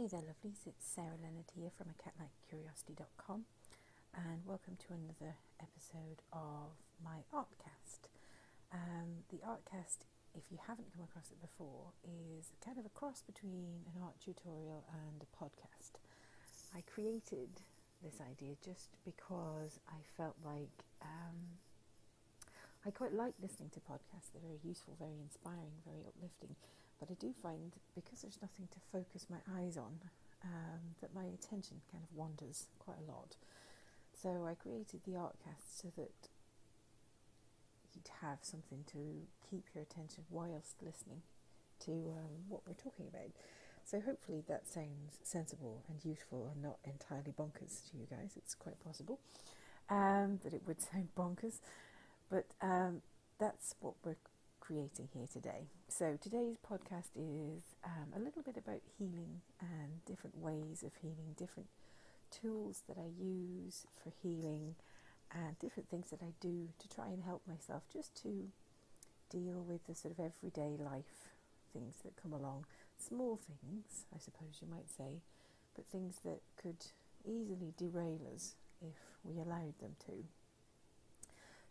Hey there lovelies, it's Sarah Leonard here from acatlikecuriosity.com and welcome to another episode of my Artcast. The Artcast, if you haven't come across it before, is kind of a cross between an art tutorial and a podcast. I created this idea just because I felt like I quite like listening to podcasts. They're very useful, very inspiring, very uplifting. But I do find, because there's nothing to focus my eyes on, that my attention kind of wanders quite a lot. So I created the Artcast so that you'd have something to keep your attention whilst listening to what we're talking about. So hopefully that sounds sensible and useful and not entirely bonkers to you guys. It's quite possible that it would sound bonkers. But that's what we're creating here today. So today's podcast is a little bit about healing and different ways of healing, different tools that I use for healing and different things that I do to try and help myself just to deal with the sort of everyday life things that come along. Small things, I suppose you might say, but things that could easily derail us if we allowed them to.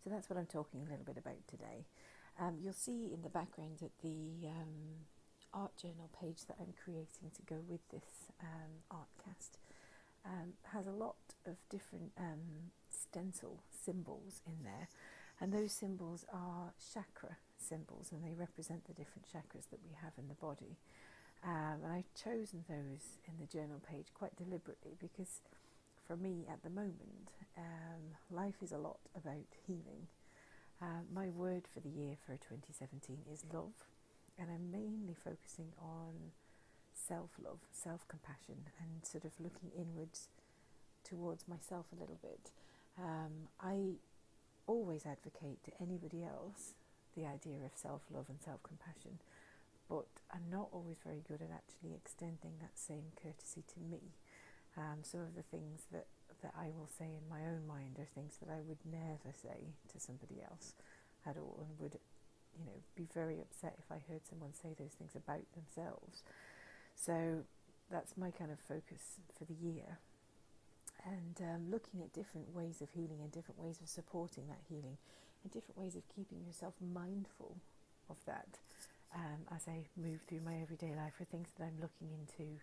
So that's what I'm talking a little bit about today. You'll see in the background that the art journal page that I'm creating to go with this Artcast has a lot of different stencil symbols in there, and those symbols are chakra symbols, and they represent the different chakras that we have in the body. And I've chosen those in the journal page quite deliberately because for me at the moment, life is a lot about healing. My word for the year for 2017 is love, and I'm mainly focusing on self-love, self-compassion, and sort of looking inwards towards myself a little bit. I always advocate to anybody else the idea of self-love and self-compassion, but I'm not always very good at actually extending that same courtesy to me. Some of the things that I will say in my own mind are things that I would never say to somebody else at all, and would, be very upset if I heard someone say those things about themselves. So that's my kind of focus for the year, and looking at different ways of healing and different ways of supporting that healing and different ways of keeping yourself mindful of that as I move through my everyday life are things that I'm looking into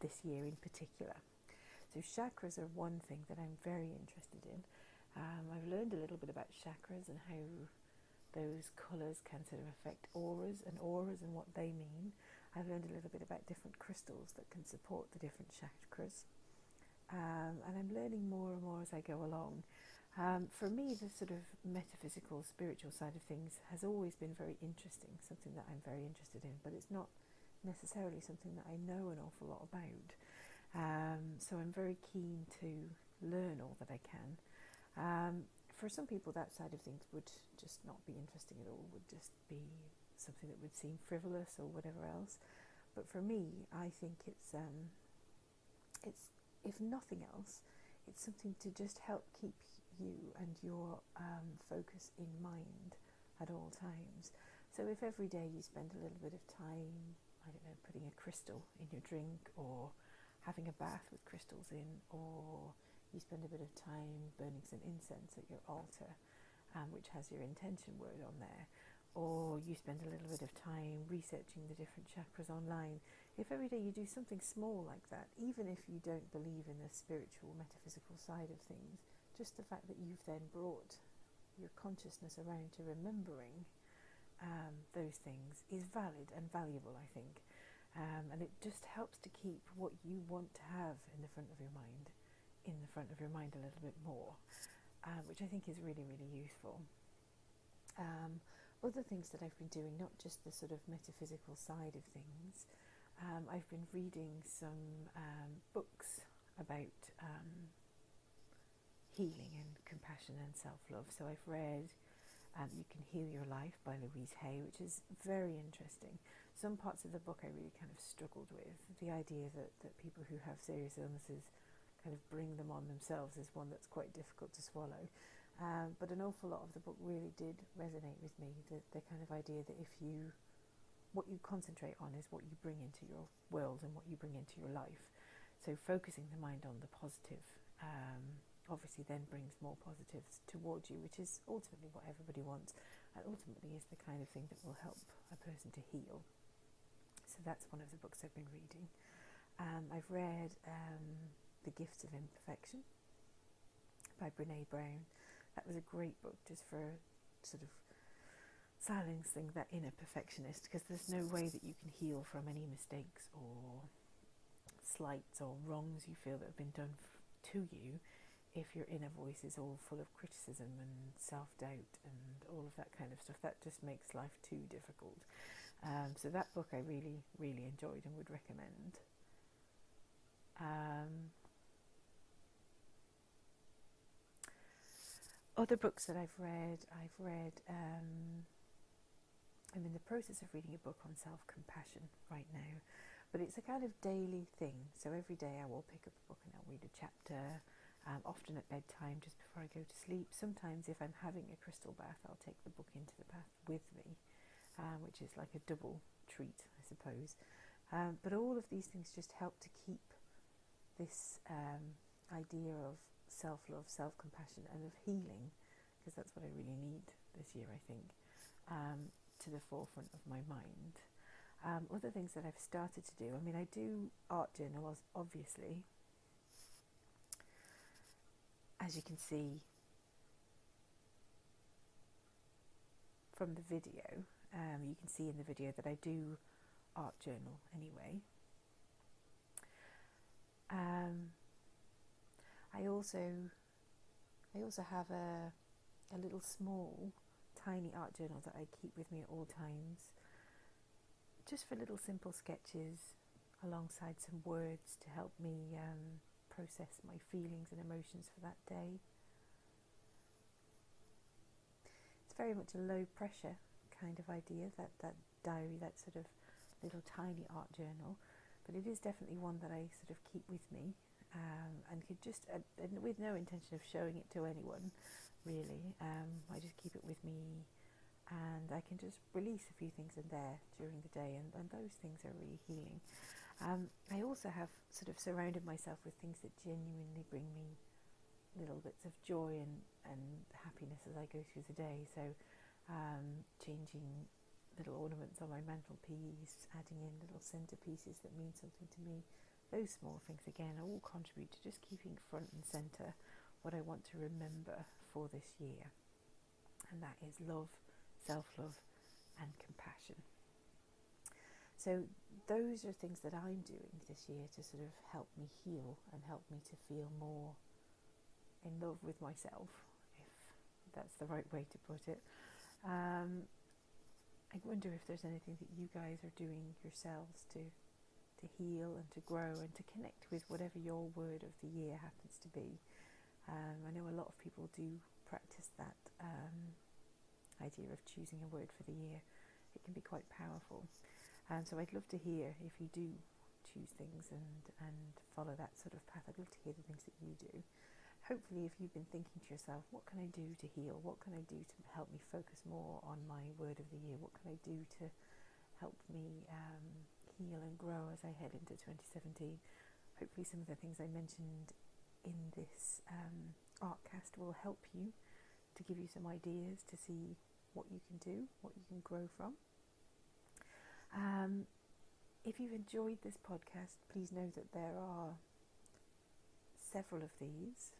this year in particular. So chakras are one thing that I'm very interested in. I've learned a little bit about chakras and how those colours can sort of affect auras and what they mean. I've learned a little bit about different crystals that can support the different chakras. And I'm learning more and more as I go along. For me, the sort of metaphysical, spiritual side of things has always been very interesting, something that I'm very interested in, but it's not necessarily something that I know an awful lot about. So I'm very keen to learn all that I can. For some people, that side of things would just not be interesting at all, would just be something that would seem frivolous or whatever else. But for me, I think it's if nothing else, it's something to just help keep you and your focus in mind at all times. So if every day you spend a little bit of time, I don't know, putting a crystal in your drink, or having a bath with crystals in, or you spend a bit of time burning some incense at your altar, which has your intention word on there, or you spend a little bit of time researching the different chakras online. If every day you do something small like that, even if you don't believe in the spiritual, metaphysical side of things, just the fact that you've then brought your consciousness around to remembering those things is valid and valuable, I think. And it just helps to keep what you want to have in the front of your mind a little bit more, which I think is really, really useful. Other things that I've been doing, not just the sort of metaphysical side of things, I've been reading some books about healing and compassion and self-love. So I've read You Can Heal Your Life by Louise Hay, which is very interesting. Some parts of the book I really kind of struggled with. The idea that people who have serious illnesses kind of bring them on themselves is one that's quite difficult to swallow. But an awful lot of the book really did resonate with me. The kind of idea that if you what you concentrate on is what you bring into your world and what you bring into your life. So focusing the mind on the positive obviously then brings more positives towards you, which is ultimately what everybody wants, and ultimately is the kind of thing that will help a person to heal. So that's one of the books I've been reading. I've read The Gifts of Imperfection by Brené Brown. That was a great book just for sort of silencing that inner perfectionist, because there's no way that you can heal from any mistakes or slights or wrongs you feel that have been done to you if your inner voice is all full of criticism and self-doubt and all of that kind of stuff. That just makes life too difficult. So that book I really, really enjoyed and would recommend. Other books that I've read, I'm in the process of reading a book on self-compassion right now, but it's a kind of daily thing. So every day I will pick up a book and I'll read a chapter, often at bedtime just before I go to sleep. Sometimes if I'm having a crystal bath, I'll take the book into the bath with me, which is like a double treat, I suppose. But all of these things just help to keep this idea of self-love, self-compassion and of healing, because that's what I really need this year, I think, to the forefront of my mind. Other things that I've started to do, I mean, I do art journals, obviously. As you can see from the video, you can see in the video that I do art journal anyway. I also have a little small, tiny art journal that I keep with me at all times, just for little simple sketches alongside some words to help me process my feelings and emotions for that day. It's very much a low pressure kind of idea, that diary, that sort of little tiny art journal, but it is definitely one that I sort of keep with me, and could just, with no intention of showing it to anyone really. I just keep it with me, and I can just release a few things in there during the day, and those things are really healing. I also have sort of surrounded myself with things that genuinely bring me little bits of joy and happiness as I go through the day. So changing little ornaments on my mantelpiece, adding in little centerpieces that mean something to me. Those small things, again, all contribute to just keeping front and centre what I want to remember for this year. And that is love, self-love and compassion. So those are things that I'm doing this year to sort of help me heal and help me to feel more in love with myself, if that's the right way to put it. I wonder if there's anything that you guys are doing yourselves to heal and to grow and to connect with whatever your word of the year happens to be. I know a lot of people do practice that idea of choosing a word for the year. It can be quite powerful. So I'd love to hear if you do choose things and follow that sort of path. I'd love to hear the things that you do. Hopefully, if you've been thinking to yourself, what can I do to heal? What can I do to help me focus more on my word of the year? What can I do to help me heal and grow as I head into 2017? Hopefully some of the things I mentioned in this Artcast will help you, to give you some ideas to see what you can do, what you can grow from. If you've enjoyed this podcast, please know that there are several of these.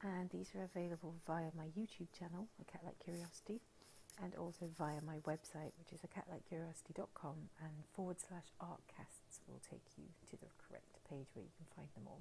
And these are available via my YouTube channel, A Cat Like Curiosity, and also via my website, which is acatlikecuriosity.com, and /artcasts will take you to the correct page where you can find them all.